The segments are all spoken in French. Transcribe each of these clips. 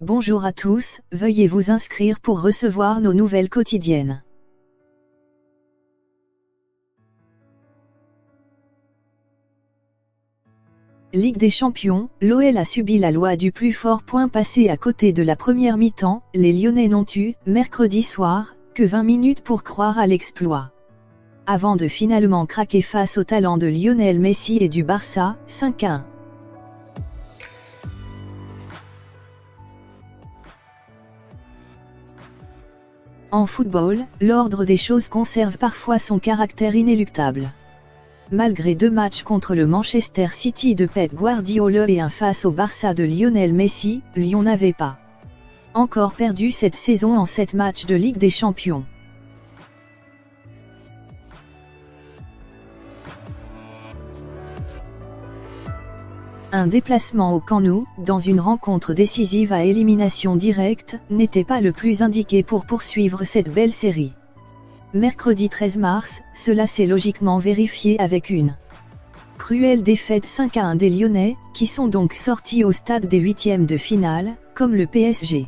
Bonjour à tous, veuillez vous inscrire pour recevoir nos nouvelles quotidiennes. Ligue des Champions, l'OL a subi la loi du plus fort. Passé à côté de la première mi-temps, les Lyonnais n'ont eu, mercredi soir, que 20 minutes pour croire à l'exploit. Avant de finalement craquer face au talent de Lionel Messi et du Barça, 5-1. En football, l'ordre des choses conserve parfois son caractère inéluctable. Malgré 2 matchs contre le Manchester City de Pep Guardiola et un face au Barça de Lionel Messi, Lyon n'avait pas encore perdu cette saison en 7 matchs de Ligue des Champions. Un déplacement au Camp Nou, dans une rencontre décisive à élimination directe, n'était pas le plus indiqué pour poursuivre cette belle série. Mercredi 13 mars, cela s'est logiquement vérifié avec une cruelle défaite 5-1 des Lyonnais, qui sont donc sortis au stade des huitièmes de finale, comme le PSG.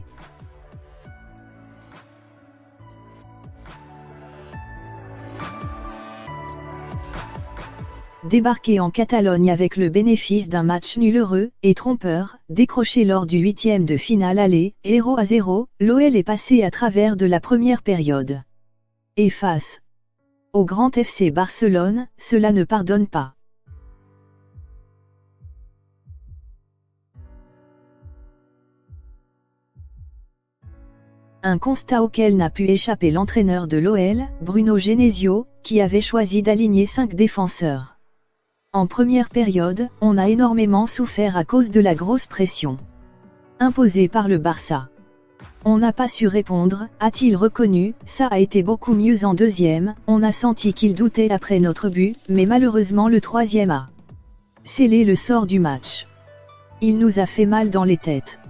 Débarqué en Catalogne avec le bénéfice d'un match nul heureux et trompeur, décroché lors du huitième de finale aller, 0-0, l'OL est passé à travers de la première période. Et face au grand FC Barcelone, cela ne pardonne pas. Un constat auquel n'a pu échapper l'entraîneur de l'OL, Bruno Genesio, qui avait choisi d'aligner 5 défenseurs. En première période, on a énormément souffert à cause de la grosse pression imposée par le Barça. On n'a pas su répondre, a-t-il reconnu. Ça a été beaucoup mieux en deuxième, on a senti qu'il doutait après notre but, mais malheureusement le troisième a scellé le sort du match. Il nous a fait mal dans les têtes.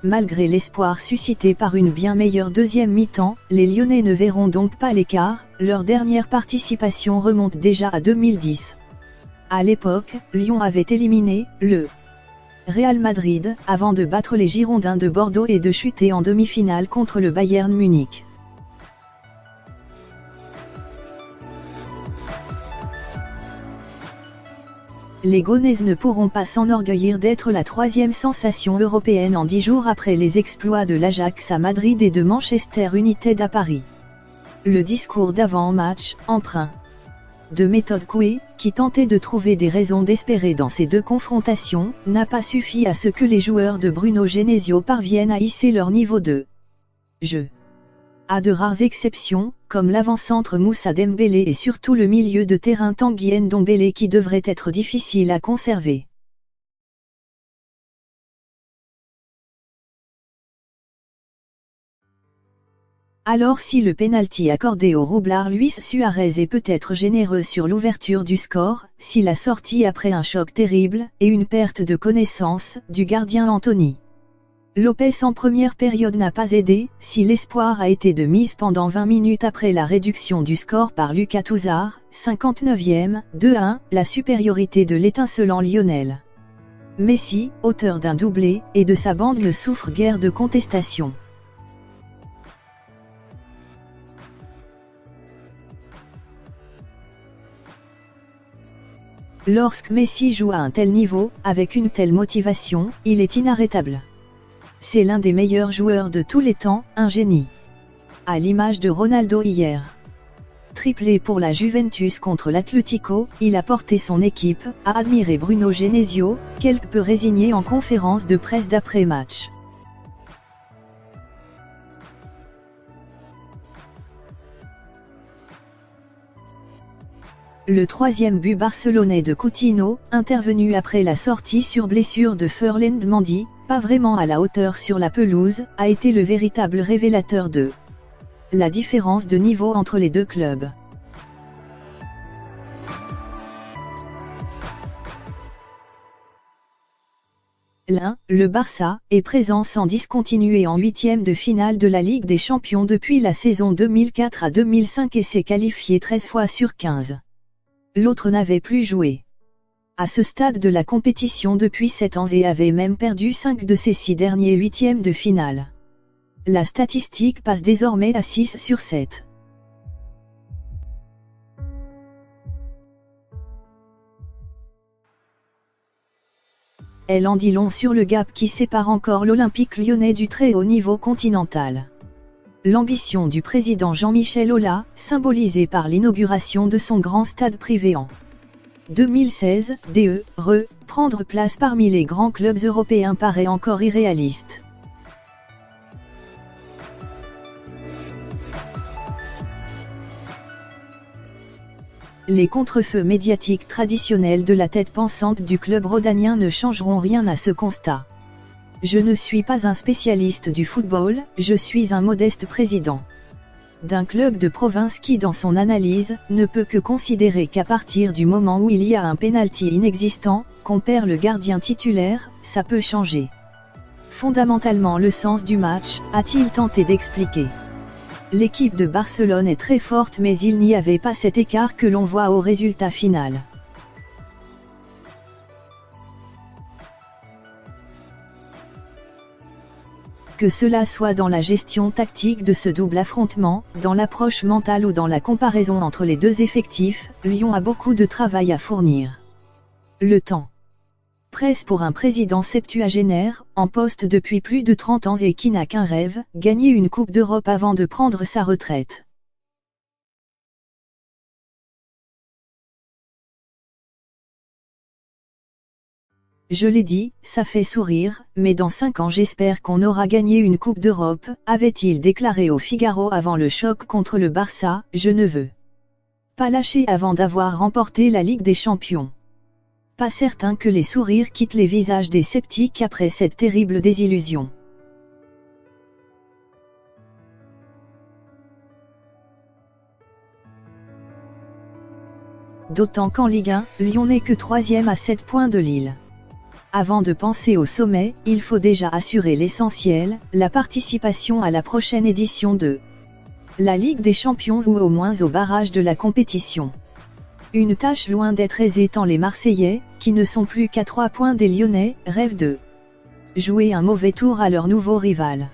Malgré l'espoir suscité par une bien meilleure deuxième mi-temps, les Lyonnais ne verront donc pas l'écart, leur dernière participation remonte déjà à 2010. À l'époque, Lyon avait éliminé le Real Madrid, avant de battre les Girondins de Bordeaux et de chuter en demi-finale contre le Bayern Munich. Les Gaunais ne pourront pas s'enorgueillir d'être la 3e sensation européenne en 10 jours après les exploits de l'Ajax à Madrid et de Manchester United à Paris. Le discours d'avant-match, empreint de méthode Coué, qui tentait de trouver des raisons d'espérer dans ces 2 confrontations, n'a pas suffi à ce que les joueurs de Bruno Genesio parviennent à hisser leur niveau de jeu. À de rares exceptions, comme l'avant-centre Moussa Dembélé et surtout le milieu de terrain Tanguy Ndombele qui devrait être difficile à conserver. Alors si le pénalty accordé au roublard Luis Suarez est peut-être généreux sur l'ouverture du score, si la sortie après un choc terrible, et une perte de connaissance, du gardien Anthony Lopez en première période n'a pas aidé, si l'espoir a été de mise pendant 20 minutes après la réduction du score par Lucas Touzard, 59e, 2-1, la supériorité de l'étincelant Lionel Messi, auteur d'un doublé, et de sa bande ne souffre guère de contestation. Lorsque Messi joue à un tel niveau, avec une telle motivation, il est inarrêtable. C'est l'un des meilleurs joueurs de tous les temps, un génie. À l'image de Ronaldo hier. Triplé pour la Juventus contre l'Atlético, il a porté son équipe, a admiré Bruno Genesio, quelque peu résigné en conférence de presse d'après-match. Le 3e but barcelonais de Coutinho, intervenu après la sortie sur blessure de Ferland Mendy, pas vraiment à la hauteur sur la pelouse, a été le véritable révélateur de la différence de niveau entre les 2 clubs. L'un, le Barça, est présent sans discontinuer en 8e de finale de la Ligue des Champions depuis la saison 2004 à 2005 et s'est qualifié 13 fois sur 15. L'autre n'avait plus joué à ce stade de la compétition depuis 7 ans et avait même perdu 5 de ses 6 derniers huitièmes de finale. La statistique passe désormais à 6 sur 7. Elle en dit long sur le gap qui sépare encore l'Olympique lyonnais du très haut niveau continental. L'ambition du président Jean-Michel Aulas, symbolisée par l'inauguration de son grand stade privé en 2016, prendre place parmi les grands clubs européens paraît encore irréaliste. Les contrefeux médiatiques traditionnels de la tête pensante du club rhodanien ne changeront rien à ce constat. Je ne suis pas un spécialiste du football, je suis un modeste président d'un club de province qui dans son analyse, ne peut que considérer qu'à partir du moment où il y a un penalty inexistant, qu'on perd le gardien titulaire, ça peut changer fondamentalement le sens du match, a-t-il tenté d'expliquer. L'équipe de Barcelone est très forte mais il n'y avait pas cet écart que l'on voit au résultat final. Que cela soit dans la gestion tactique de ce double affrontement, dans l'approche mentale ou dans la comparaison entre les deux effectifs, Lyon a beaucoup de travail à fournir. Le temps presse pour un président septuagénaire, en poste depuis plus de 30 ans et qui n'a qu'un rêve, gagner une Coupe d'Europe avant de prendre sa retraite. Je l'ai dit, ça fait sourire, mais dans 5 ans j'espère qu'on aura gagné une Coupe d'Europe, avait-il déclaré au Figaro avant le choc contre le Barça, je ne veux pas lâcher avant d'avoir remporté la Ligue des Champions. Pas certain que les sourires quittent les visages des sceptiques après cette terrible désillusion. D'autant qu'en Ligue 1, Lyon n'est que 3e à 7 points de Lille. Avant de penser au sommet, il faut déjà assurer l'essentiel, la participation à la prochaine édition de la Ligue des Champions ou au moins au barrage de la compétition. Une tâche loin d'être aisée tant les Marseillais, qui ne sont plus qu'à 3 points des Lyonnais, rêvent de jouer un mauvais tour à leur nouveau rival.